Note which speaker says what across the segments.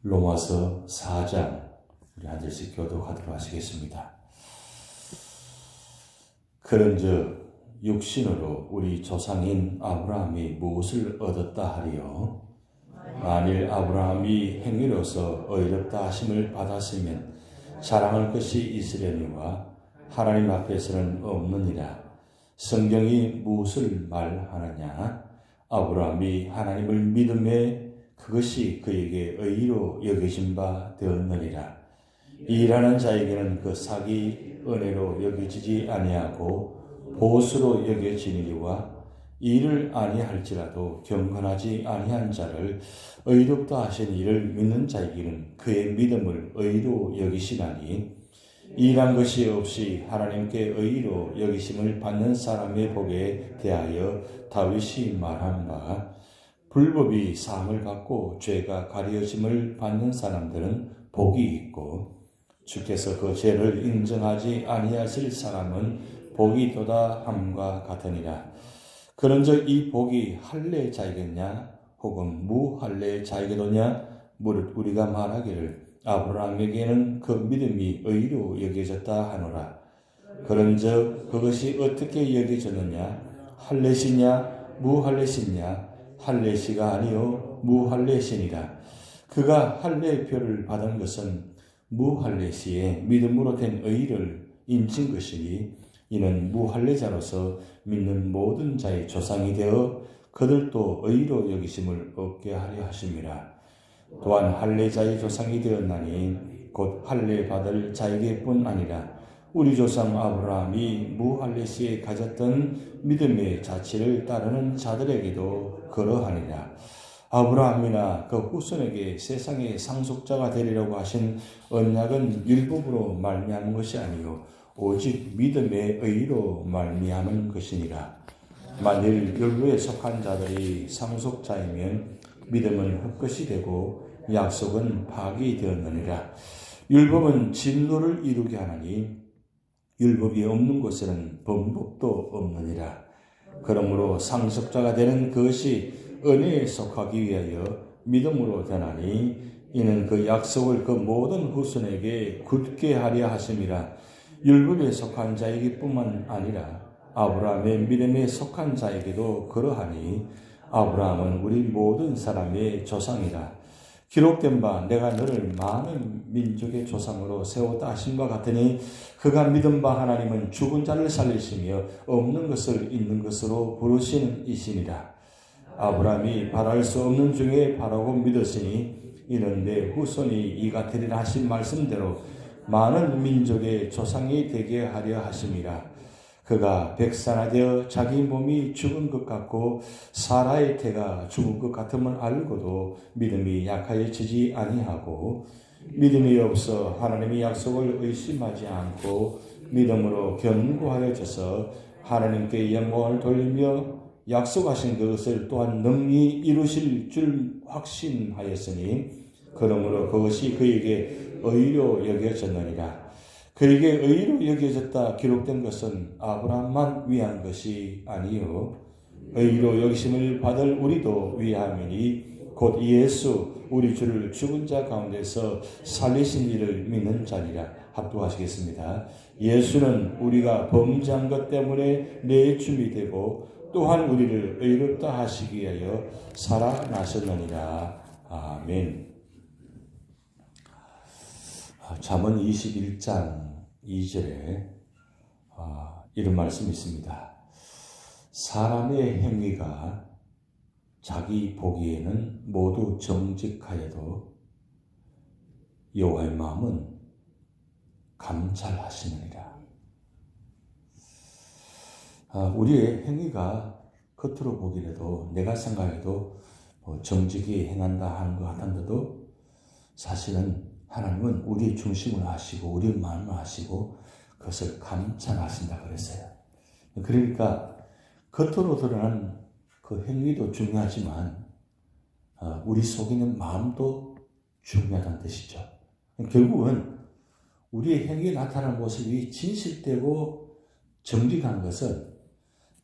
Speaker 1: 로마서 4장 우리 한 절씩 교독하도록 하시겠습니다. 그런즉 육신으로 우리 조상인 아브라함이 무엇을 얻었다 하리요? 만일 아브라함이 행위로서 의롭다 하심을 받았으면 자랑할 것이 있으려니와 하나님 앞에서는 없느니라. 성경이 무엇을 말하느냐? 아브라함이 하나님을 믿음에 그것이 그에게 의로 여겨진 바 되었느니라. 일하는 자에게는 그 삭이 은혜로 여겨지지 아니하고 보수로 여겨지니와 일을 아니할지라도 경건하지 아니한 자를 의롭다 하신 이를 믿는 자에게는 그의 믿음을 의로 여기시나니, 일한 것이 없이 하나님께 의로 여기심을 받는 사람의 복에 대하여 다윗이 말한 바, 불법이 사함을 받고 죄가 가려짐을 받는 사람들은 복이 있고 주께서 그 죄를 인정하지 아니하실 사람은 복이 도다 함과 같으니라. 그런즉 이 복이 할례 자이겠냐 혹은 무할례 자이겠느냐? 무릇 우리가 말하기를 아브라함에게는 그 믿음이 의로 여겨졌다 하노라. 그런즉 그것이 어떻게 여겨졌느냐? 할례시냐 무할례시냐? 할례시가 아니요 무할례시니라. 그가 할례표를 받은 것은 무할례시에 믿음으로 된 의를 인친 것이니, 이는 무할례자로서 믿는 모든 자의 조상이 되어 그들도 의로 여기심을 얻게 하려 하심이라. 또한 할례자의 조상이 되었나니 곧 할례 받을 자에게뿐 아니라 우리 조상 아브라함이 무할례시에 가졌던 믿음의 자취를 따르는 자들에게도 그러하니라. 아브라함이나 그 후손에게 세상의 상속자가 되리라고 하신 언약은 율법으로 말미암은 것이 아니요 오직 믿음의 의로 말미암은 것이니라. 만일 율법에 속한 자들이 상속자이면 믿음은 헛것이 되고 약속은 파기 되었느니라. 율법은 진노를 이루게 하나니 율법이 없는 곳에는 범법도 없느니라. 그러므로 상속자가 되는 그것이 은혜에 속하기 위하여 믿음으로 되나니, 이는 그 약속을 그 모든 후손에게 굳게 하려 하심이라. 율법에 속한 자에게 뿐만 아니라 아브라함의 믿음에 속한 자에게도 그러하니, 아브라함은 우리 모든 사람의 조상이라. 기록된 바 내가 너를 많은 민족의 조상으로 세웠다 하신 바 같으니, 그가 믿은 바 하나님은 죽은 자를 살리시며 없는 것을 있는 것으로 부르시는 이시니라. 아브라함이 바랄 수 없는 중에 바라고 믿었으니, 이는 내 후손이 이 같으리라 하신 말씀대로 많은 민족의 조상이 되게 하려 하심이라. 그가 백산하되어 자기 몸이 죽은 것 같고 사라의 태가 죽은 것 같음을 알고도 믿음이 약하여지지 아니하고, 믿음이 없어 하나님의 약속을 의심하지 않고 믿음으로 견고하여져서 하나님께 영광을 돌리며 약속하신 그것을 또한 능히 이루실 줄 확신하였으니, 그러므로 그것이 그에게 의로 여겨졌느니라. 그에게 의로 여겨졌다 기록된 것은 아브라함만 위한 것이 아니요 의로 여기심을 받을 우리도 위함이니, 곧 예수 우리 주를 죽은 자 가운데서 살리신 이를 믿는 자니라. 합독하시겠습니다. 예수는 우리가 범죄한 것 때문에 내 주이 되고 또한 우리를 의롭다 하시기 위하여 살아나셨느니라. 아멘. 잠언 21장 2절에 이런 말씀이 있습니다. 사람의 행위가 자기 보기에는 모두 정직하여도 여호와의 마음은 감찰하시느니라. 우리의 행위가 겉으로 보기에도 내가 생각해도 정직히 행한다 하는 것 같은데도, 사실은 하나님은 우리 중심을 아시고 우리 마음을 아시고 그것을 감찰하신다 그랬어요. 그러니까 겉으로 드러난 그 행위도 중요하지만 우리 속에 있는 마음도 중요하다는 뜻이죠. 결국은 우리의 행위에 나타나는 모습이 진실되고 정직한 것은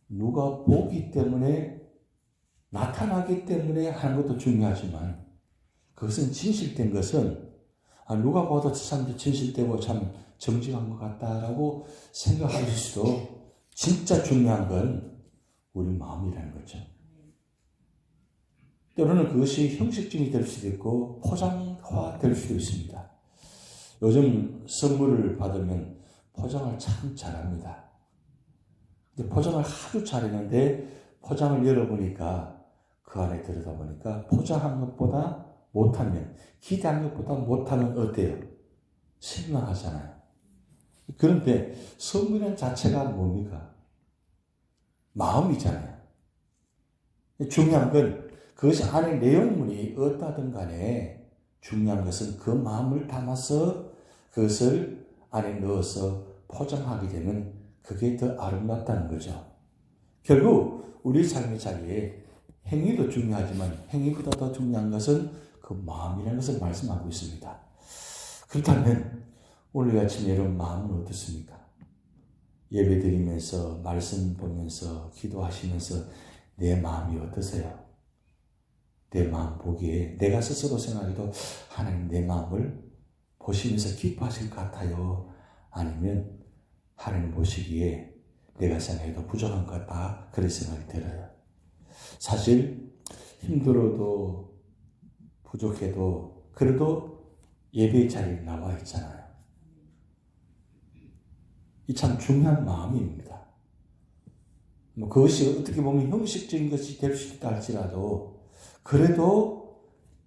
Speaker 1: 누가 보기 때문에, 나타나기 때문에 하는 것도 중요하지만, 그것은 진실된 것은 누가 봐도 저 사람도 진실되고 참 정직한 것 같다라고 생각할 수도 진짜 중요한 건 우리 마음이라는 거죠. 때로는 그것이 형식적이 될 수도 있고 포장화 될 수도 있습니다. 요즘 선물을 받으면 포장을 참 잘합니다. 근데 포장을 하도 잘했는데 포장을 열어보니까 그 안에 들여다보니까 포장한 것보다 못하면, 기대한 것보다 못하면 어때요? 실망하잖아요. 그런데 선물의 자체가 뭡니까? 마음이잖아요. 중요한 건 그것이 안에 내용물이 어떠하든 간에 중요한 것은 그 마음을 담아서 그것을 안에 넣어서 포장하게 되면 그게 더 아름답다는 거죠. 결국 우리 삶의 자리에 행위도 중요하지만 행위보다 더 중요한 것은 그 마음이라는 것을 말씀하고 있습니다. 그렇다면 오늘 아침 여러분 마음은 어떻습니까? 예배 드리면서 말씀 보면서 기도하시면서 내 마음이 어떠세요? 내 마음 보기에 내가 스스로 생각해도 하나님 내 마음을 보시면서 기뻐하실 것 같아요? 아니면 하나님 보시기에 내가 생각해도 부족한 것 같다 그런 생각이 들어요. 사실 힘들어도 부족해도 그래도 예배 자리에 나와 있잖아요. 이 참 중요한 마음입니다. 그것이 어떻게 보면 형식적인 것이 될 수 있다 할지라도 그래도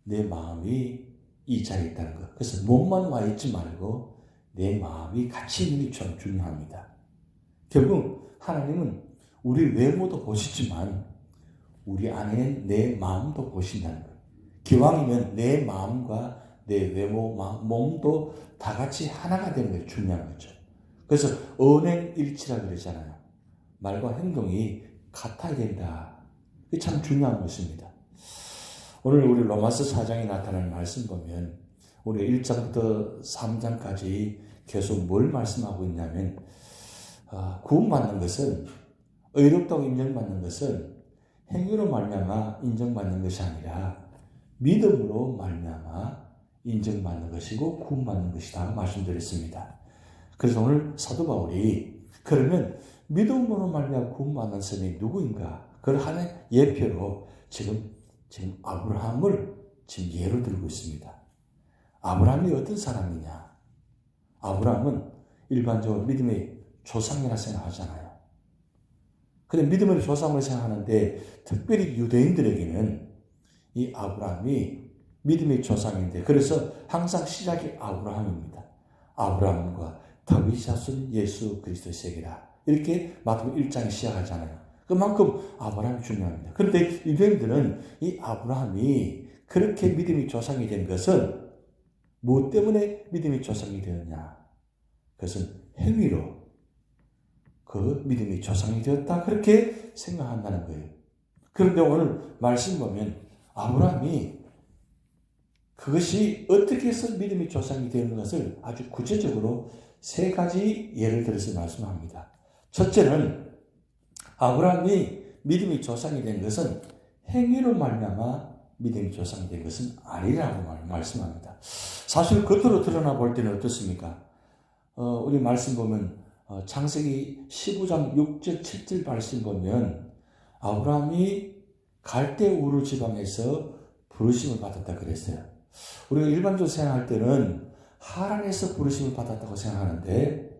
Speaker 1: 내 마음이 이 자리에 있다는 것. 그래서 몸만 와 있지 말고 내 마음이 같이 있는 게 참 중요합니다. 결국 하나님은 우리 외모도 보시지만 우리 안에 내 마음도 보신다는 거예요. 기왕이면 내 마음과 내 외모, 몸도 다 같이 하나가 되는 게 중요한 거죠. 그래서 언행일치라고 그러잖아요. 말과 행동이 같아야 된다. 이게 참 중요한 것입니다. 오늘 우리 로마서 4장에 나타나는 말씀 보면 우리 1장부터 3장까지 계속 뭘 말씀하고 있냐면 구원받는 것은 의롭다고 인정받는 것은 행위로 말미암아 인정받는 것이 아니라 믿음으로 말미암아 인정받는 것이고 구원받는 것이다 말씀드렸습니다. 그래서 오늘 사도 바울이 그러면 믿음으로 말미암아 구원받는 사람이 누구인가? 그걸 하나의 예표로 지금 아브라함을 지금 예로 들고 있습니다. 아브라함이 어떤 사람이냐? 아브라함은 일반적으로 믿음의 조상이라 생각하잖아요. 근데 믿음의 조상으로 생각하는데 특별히 유대인들에게는 이 아브라함이 믿음의 조상인데 그래서 항상 시작이 아브라함입니다. 아브라함과 다윗 자손 예수 그리스도의 세계라. 이렇게 마태복음 1장이 시작하잖아요. 그만큼 아브라함이 중요합니다. 그런데 유대인들은 이 아브라함이 그렇게 믿음의 조상이 된 것은 무엇 때문에 믿음의 조상이 되었냐? 그것은 행위로 그 믿음의 조상이 되었다. 그렇게 생각한다는 거예요. 그런데 오늘 말씀 보면 아브라함이 그것이 어떻게 해서 믿음의 조상이 되는 것을 아주 구체적으로 세 가지 예를 들어서 말씀합니다. 첫째는 아브라함이 믿음의 조상이 된 것은 행위로 말미암아 믿음의 조상이 된 것은 아니라고 말씀합니다. 사실 겉으로 드러나 볼 때는 어떻습니까? 우리 말씀 보면 창세기 15장 6절 7절 말씀 보면 아브라함이 갈대 우르 지방에서 부르심을 받았다 그랬어요. 우리가 일반적으로 생각할 때는 하란에서 부르심을 받았다고 생각하는데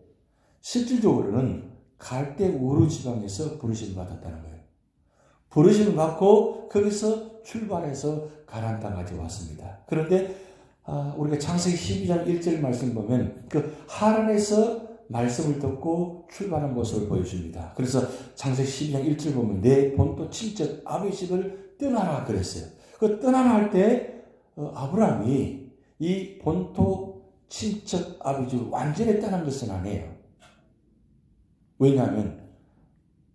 Speaker 1: 실질적으로는 갈대 우르 지방에서 부르심을 받았다는 거예요. 부르심을 받고 거기서 출발해서 가나안 땅까지 왔습니다. 그런데 우리가 창세기 12장 1절 말씀 보면 그 하란에서 말씀을 듣고 출발한 모습을 보여줍니다. 그래서 창세기 12장 1절 보면 내 본토 친척 아버지 집을 떠나라 그랬어요. 그 떠나라 할 때 아브라함이 이 본토 친척 아버지 집을 완전히 떠난 것은 아니에요. 왜냐하면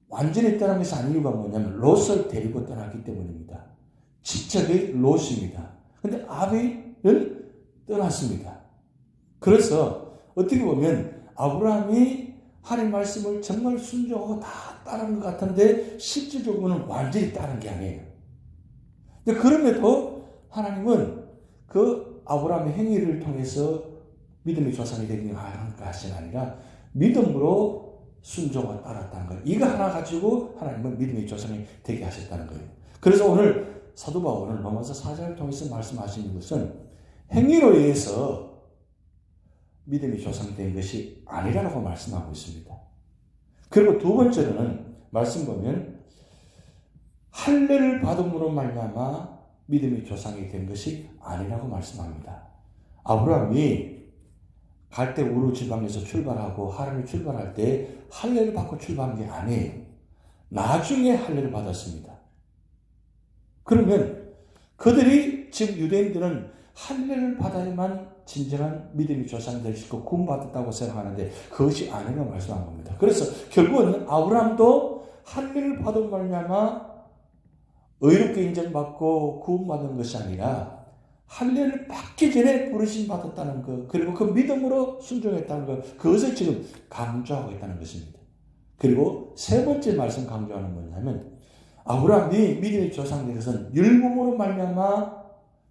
Speaker 1: 완전히 떠난 것이 아닌 이유가 뭐냐면 롯을 데리고 떠났기 때문입니다. 친척이 롯입니다. 그런데 아비는 떠났습니다. 그래서 어떻게 보면 아브라함이 하나님 말씀을 정말 순종하고 다 따른 것 같은데 실질적으로는 완전히 따른 게 아니에요. 근데 그럼에도 하나님은 그 아브라함의 행위를 통해서 믿음의 조상이 되는 것이 아니라 믿음으로 순종을 따랐다는 거예요. 이거 하나 가지고 하나님은 믿음의 조상이 되게 하셨다는 거예요. 그래서 오늘 사도 바울은 로마서 4장을 통해서 말씀하시는 것은 행위로 의해서 믿음의 조상이 된 것이 아니라고 말씀하고 있습니다. 그리고 두 번째로는 말씀 보면 할례를 받음으로 말미암아 믿음의 조상이 된 것이 아니라고 말씀합니다. 아브라함이 갈대 우르 지방에서 출발하고 하란을 출발할 때 할례를 받고 출발한 게 아니에요. 나중에 할례를 받았습니다. 그러면 그들이 지금 유대인들은 할례를 받아야만 진정한 믿음의 조상이 될 수 있고 구원받았다고 생각하는데 그것이 아니라고 말씀한 겁니다. 그래서 결국은 아브라함도 할례를 받은 말미암아 의롭게 인정받고 구원받은 것이 아니라 할례를 받기 전에 부르심 받았다는 것, 그리고 그 믿음으로 순종했다는 것, 그것을 지금 강조하고 있다는 것입니다. 그리고 세 번째 말씀 강조하는 뭐냐면 아브라함이 믿음의 조상이 된 것은 율법으로 말미암아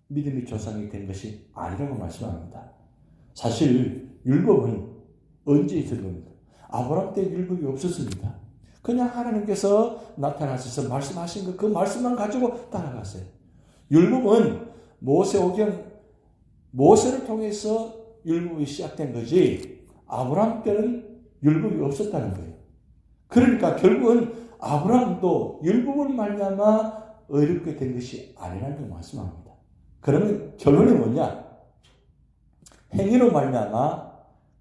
Speaker 1: 믿음의 조상이 된 것이 아니라고 말씀합니다. 사실 율법은 언제 있었던 겁니까? 아브라함 때 율법이 없었습니다. 그냥 하나님께서 나타나셔서 말씀하신 것, 그 말씀만 가지고 따라갔어요. 율법은 모세오경, 모세를 통해서 율법이 시작된 거지 아브라함 때는 율법이 없었다는 거예요. 그러니까 결국은 아브라함도 율법을 말미암아 의롭게 된 것이 아니라는 걸 말씀합니다. 그러면 결론이 뭐냐? 행위로 말미암아,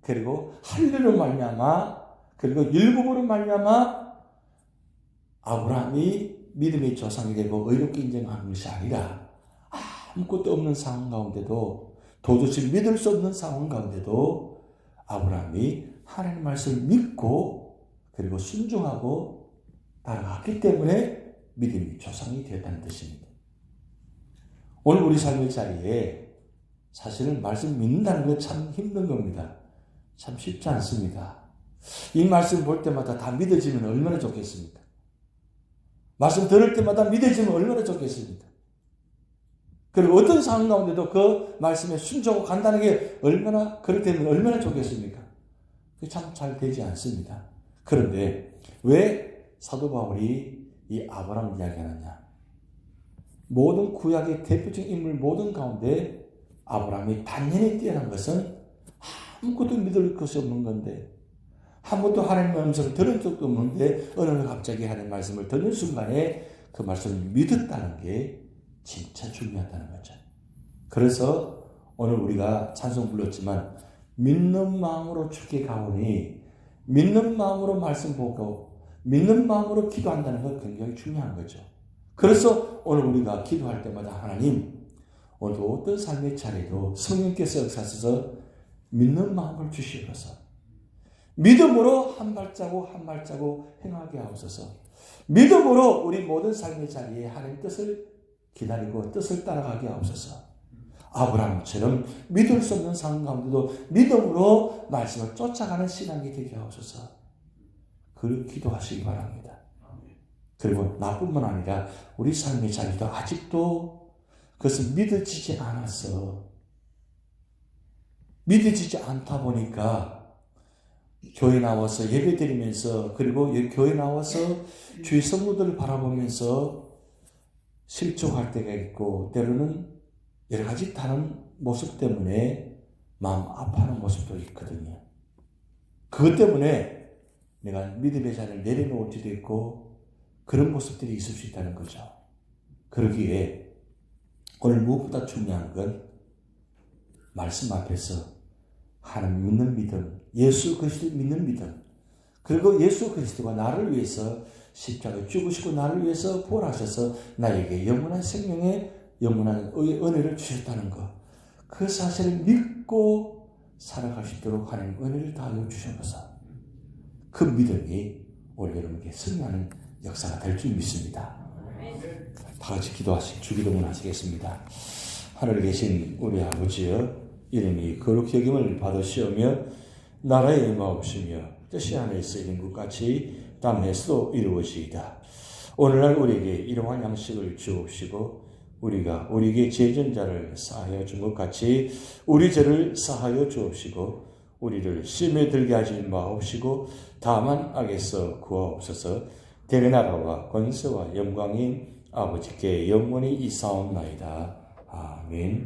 Speaker 1: 그리고 할례로 말미암아, 그리고 율법으로 말미암아 아브라함이 믿음의 조상이 되고 의롭게 인정하는 것이 아니라 아무것도 없는 상황 가운데도, 도저히 믿을 수 없는 상황 가운데도 아브라함이 하나님의 말씀을 믿고 그리고 순종하고 따라갔기 때문에 믿음의 조상이 되었다는 뜻입니다. 오늘 우리 삶의 자리에 사실은 말씀 믿는다는 건 참 힘든 겁니다. 참 쉽지 않습니다. 이 말씀 볼 때마다 다 믿어지면 얼마나 좋겠습니까? 말씀 들을 때마다 믿어지면 얼마나 좋겠습니까? 그리고 어떤 상황 가운데도 그 말씀에 순종하고 간다는 게 얼마나, 그럴 때는 얼마나 좋겠습니까? 그게 참 잘 되지 않습니다. 그런데 왜 사도 바울이 이 아브라함 이야기하느냐? 모든 구약의 대표적인 인물 모든 가운데 아브라함이 단연히 뛰어난 것은 아무것도 믿을 것이 없는 건데, 한 번도 하나님의 음성을 들은 적도 없는데 어느 날 갑자기 하나님의 말씀을 듣는 순간에 그 말씀을 믿었다는 게 진짜 중요하다는 거죠. 그래서 오늘 우리가 찬송 불렀지만 믿는 마음으로 주께 가오니, 믿는 마음으로 말씀 보고 믿는 마음으로 기도한다는 건 굉장히 중요한 거죠. 그래서 오늘 우리가 기도할 때마다 하나님, 오늘도 어떤 삶의 차례도 성령께서 역사하셔서 믿는 마음을 주시옵소서. 믿음으로 한 발자국 한 발자국 행하게 하옵소서. 믿음으로 우리 모든 삶의 자리에 하나님 뜻을 기다리고 뜻을 따라가게 하옵소서. 아브라함처럼 믿을 수 없는 상황 가운데도 믿음으로 말씀을 쫓아가는 신앙이 되게 하옵소서. 그렇게 기도하시기 바랍니다. 그리고 나뿐만 아니라 우리 삶의 자리도 아직도 그것을 믿어지지 않아서, 믿어지지 않다 보니까 교회 나와서 예배 드리면서, 그리고 교회 나와서 주의 성도들을 바라보면서 실족할 때가 있고, 때로는 여러 가지 다른 모습 때문에 마음 아파하는 모습도 있거든요. 그것 때문에 내가 믿음의 자리를 내려놓을 때도 있고 그런 모습들이 있을 수 있다는 거죠. 그러기에 오늘 무엇보다 중요한 건 말씀 앞에서 하나님 믿는 믿음, 예수 그리스도 믿는 믿음, 그리고 예수 그리스도가 나를 위해서 십자가에 죽으시고 나를 위해서 부활하셔서 나에게 영원한 생명의 영원한 은혜를 주셨다는 것, 그 사실을 믿고 살아갈 수 있도록 하나님 은혜를 다하여 주셔서 그 믿음이 오늘 여러분에게 승리하는 역사가 될 줄 믿습니다. 다 같이 주기도문 하시겠습니다. 하늘에 계신 우리 아버지여, 이름이 거룩히 여김을 받으시오며 나라의 임하옵시며 뜻이 하늘에서 이룬 것 같이 땅에서도 이루어지이다. 오늘날 우리에게 일용할 양식을 주옵시고 우리가 우리에게 죄전자를 사하여 준 것 같이 우리 죄를 사하여 주옵시고 우리를 시험에 들게 하지 마옵시고 다만 악에서 구하옵소서. 대나라와 권세와 영광인 아버지께 영원히 이사옵나이다. 아멘.